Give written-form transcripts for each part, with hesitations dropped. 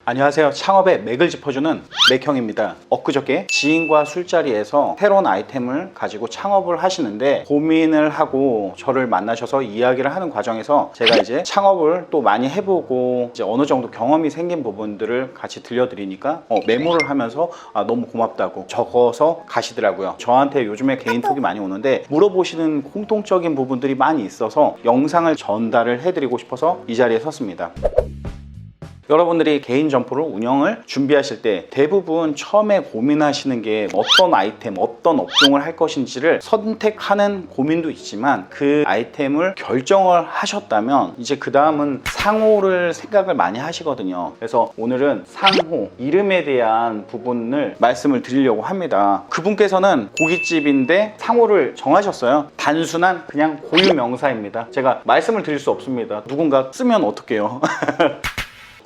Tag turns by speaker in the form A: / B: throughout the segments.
A: 안녕하세요. 창업의 맥을 짚어주는 맥형입니다. 엊그저께 지인과 술자리에서 새로운 아이템을 가지고 창업을 하시는데 고민을 하고 저를 만나셔서 이야기를 하는 과정에서 제가 이제 창업을 또 많이 해보고 이제 어느 정도 경험이 생긴 부분들을 같이 들려드리니까 메모를 하면서 너무 고맙다고 적어서 가시더라고요. 저한테 요즘에 개인톡이 많이 오는데 물어보시는 공통적인 부분들이 많이 있어서 영상을 전달을 해드리고 싶어서 이 자리에 섰습니다. 여러분들이 개인 점포를 운영을 준비하실 때 대부분 처음에 고민하시는 게 어떤 아이템, 어떤 업종을 할 것인지를 선택하는 고민도 있지만 그 아이템을 결정을 하셨다면 이제 그 다음은 상호를 생각을 많이 하시거든요. 그래서 오늘은 상호, 이름에 대한 부분을 말씀을 드리려고 합니다. 그분께서는 고깃집인데 상호를 정하셨어요. 단순한 그냥 고유명사입니다. 제가 말씀을 드릴 수 없습니다. 누군가 쓰면 어떡해요.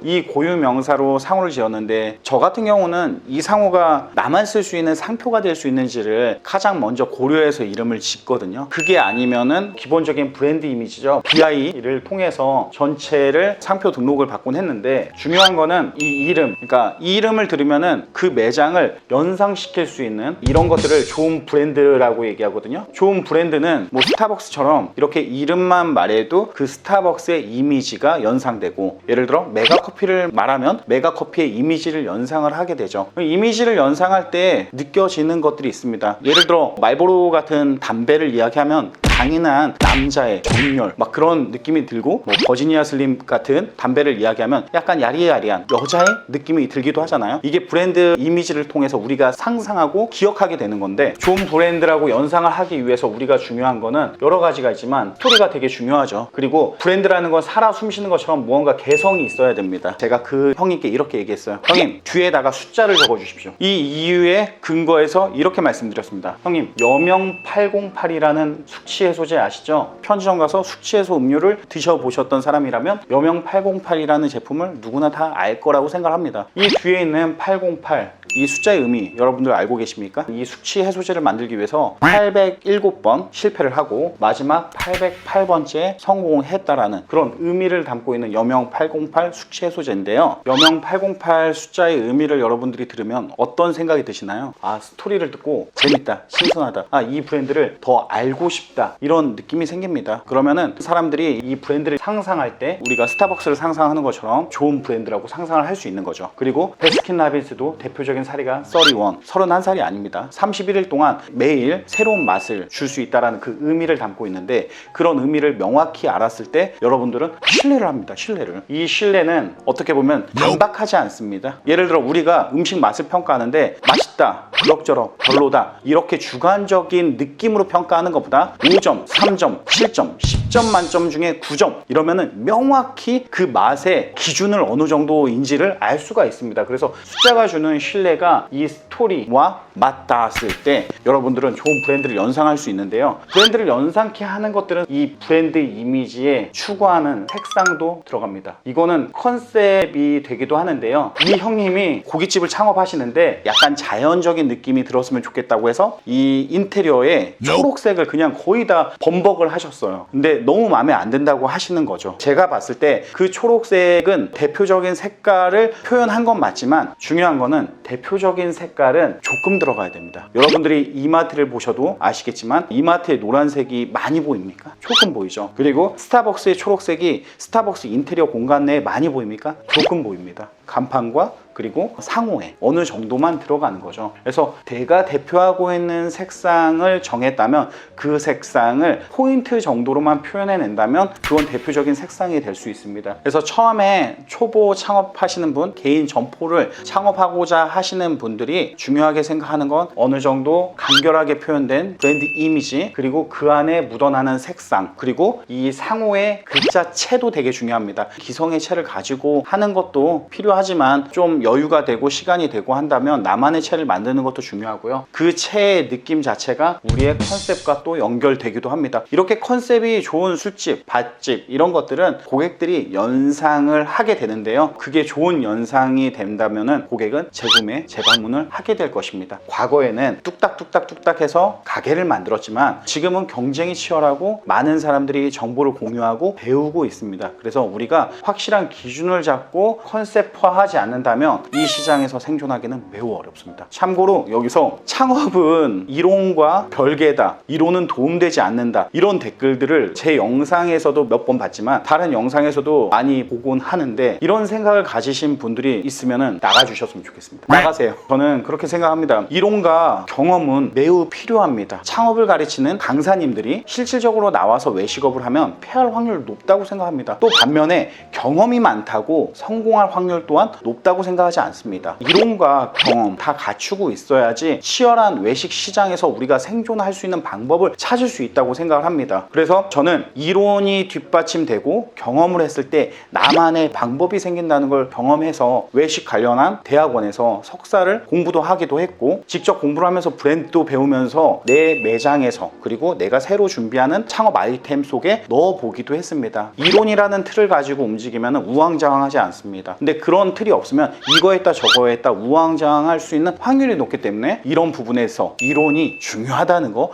A: 이 고유명사로 상호를 지었는데 저 같은 경우는 이 상호가 나만 쓸 수 있는 상표가 될 수 있는지를 가장 먼저 고려해서 이름을 짓거든요. 그게 아니면은 기본적인 브랜드 이미지죠. BI를 통해서 전체를 상표 등록을 받곤 했는데 중요한 거는 이 이름, 그러니까 이 이름을 들으면은 그 매장을 연상시킬 수 있는 이런 것들을 좋은 브랜드라고 얘기하거든요. 좋은 브랜드는 뭐 스타벅스처럼 이렇게 이름만 말해도 그 스타벅스의 이미지가 연상되고, 예를 들어 메가커피를 말하면 메가커피의 이미지를 연상을 하게 되죠. 이미지를 연상할 때 느껴지는 것들이 있습니다. 예를 들어 말보로 같은 담배를 이야기하면 강인한 남자의 정열 막 그런 느낌이 들고, 뭐 버지니아 슬림 같은 담배를 이야기하면 약간 야리야리한 여자의 느낌이 들기도 하잖아요. 이게 브랜드 이미지를 통해서 우리가 상상하고 기억하게 되는 건데, 좋은 브랜드라고 연상을 하기 위해서 우리가 중요한 거는 여러 가지가 있지만 스토리가 되게 중요하죠. 그리고 브랜드라는 건 살아 숨쉬는 것처럼 무언가 개성이 있어야 됩니다. 제가 그 형님께 이렇게 얘기했어요. 형님, 뒤에다가 숫자를 적어 주십시오. 이 이유에 근거해서 이렇게 말씀드렸습니다. 형님, 여명 808이라는 숙취 해소제 아시죠? 편의점 가서 숙취 해소 음료를 드셔보셨던 사람이라면 여명 808이라는 제품을 누구나 다 알 거라고 생각합니다. 이 뒤에 있는 808, 이 숫자의 의미 여러분들 알고 계십니까? 이 숙취 해소제를 만들기 위해서 807번 실패를 하고 마지막 808번째 성공을 했다라는 그런 의미를 담고 있는 여명 808 숙취 해소제인데요. 여명 808 숫자의 의미를 여러분들이 들으면 어떤 생각이 드시나요? 스토리를 듣고 재밌다, 신선하다, 이 브랜드를 더 알고 싶다, 이런 느낌이 생깁니다. 그러면은 사람들이 이 브랜드를 상상할 때 우리가 스타벅스를 상상하는 것처럼 좋은 브랜드라고 상상을 할 수 있는 거죠. 그리고 베스킨라빈스도 대표적인 사례가 31살이 아닙니다. 31일 동안 매일 새로운 맛을 줄 수 있다는 그 의미를 담고 있는데, 그런 의미를 명확히 알았을 때 여러분들은 신뢰를 합니다. 신뢰를. 이 신뢰는 어떻게 보면 반박하지 않습니다. 예를 들어 우리가 음식 맛을 평가하는데 맛있다, 그럭저럭, 별로다 이렇게 주관적인 느낌으로 평가하는 것보다 5점, 3점, 7점, 10점 만점 중에 9점 이러면은 명확히 그 맛의 기준을 어느 정도인지를 알 수가 있습니다. 그래서 숫자가 주는 신뢰가 이 스토리와 맞닿았을 때 여러분들은 좋은 브랜드를 연상할 수 있는데요. 브랜드를 연상케 하는 것들은 이 브랜드 이미지에 추구하는 색상도 들어갑니다. 이거는 컨셉이 되기도 하는데요. 이 형님이 고깃집을 창업하시는데 약간 자연적인 느낌이 들었으면 좋겠다고 해서 이 인테리어에 초록색을 그냥 거의 다 범벅을 하셨어요. 근데 너무 마음에 안 든다고 하시는 거죠. 제가 봤을 때 그 초록색은 대표적인 색깔을 표현한 건 맞지만 중요한 거는 대표적인 색깔은 조금 들어가야 됩니다. 여러분들이 이마트를 보셔도 아시겠지만 이마트의 노란색이 많이 보입니까? 조금 보이죠. 그리고 스타벅스의 초록색이 스타벅스 인테리어 공간 내에 많이 보입니까? 조금 보입니다. 간판과 그리고 상호에 어느 정도만 들어가는 거죠. 그래서 내가 대표하고 있는 색상을 정했다면 그 색상을 포인트 정도로만 표현해낸다면 그건 대표적인 색상이 될 수 있습니다. 그래서 처음에 초보 창업하시는 분, 개인 점포를 창업하고자 하시는 분들이 중요하게 생각하는 건 어느 정도 간결하게 표현된 브랜드 이미지, 그리고 그 안에 묻어나는 색상, 그리고 이 상호의 글자체도 되게 중요합니다. 기성의 체를 가지고 하는 것도 필요하지만 좀 여유가 되고 시간이 되고 한다면 나만의 체를 만드는 것도 중요하고요. 그 체의 느낌 자체가 우리의 컨셉과 또 연결되기도 합니다. 이렇게 컨셉이 좋은 술집, 밭집 이런 것들은 고객들이 연상을 하게 되는데요. 그게 좋은 연상이 된다면 고객은 재구매, 재방문을 하게 될 것입니다. 과거에는 뚝딱뚝딱 해서 가게를 만들었지만 지금은 경쟁이 치열하고 많은 사람들이 정보를 공유하고 배우고 있습니다. 그래서 우리가 확실한 기준을 잡고 컨셉 전문화하지 않는다면 이 시장에서 생존하기는 매우 어렵습니다. 참고로 여기서 창업은 이론과 별개다, 이론은 도움되지 않는다, 이런 댓글들을 제 영상에서도 몇 번 봤지만 다른 영상에서도 많이 보곤 하는데, 이런 생각을 가지신 분들이 있으면 나가주셨으면 좋겠습니다. 나가세요. 저는 그렇게 생각합니다. 이론과 경험은 매우 필요합니다. 창업을 가르치는 강사님들이 실질적으로 나와서 외식업을 하면 패할 확률이 높다고 생각합니다. 또 반면에 경험이 많다고 성공할 확률 또한 높다고 생각하지 않습니다. 이론과 경험 다 갖추고 있어야지 치열한 외식 시장에서 우리가 생존할 수 있는 방법을 찾을 수 있다고 생각을 합니다. 그래서 저는 이론이 뒷받침되고 경험을 했을 때 나만의 방법이 생긴다는 걸 경험해서 외식 관련한 대학원에서 석사를 공부도 하기도 했고, 직접 공부를 하면서 브랜드도 배우면서 내 매장에서 그리고 내가 새로 준비하는 창업 아이템 속에 넣어보기도 했습니다. 이론이라는 틀을 가지고 움직이면 우왕좌왕하지 않습니다. 근데 그런 틀이 없으면 이거 했다 저거 했다 우왕좌왕할 수 있는 확률이 높기 때문에 이런 부분에서 이론이 중요하다는 거,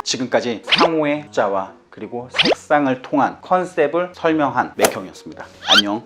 A: 지금까지 상호의 자와 그리고 색상을 통한 컨셉을 설명한 맥형이었습니다. 안녕.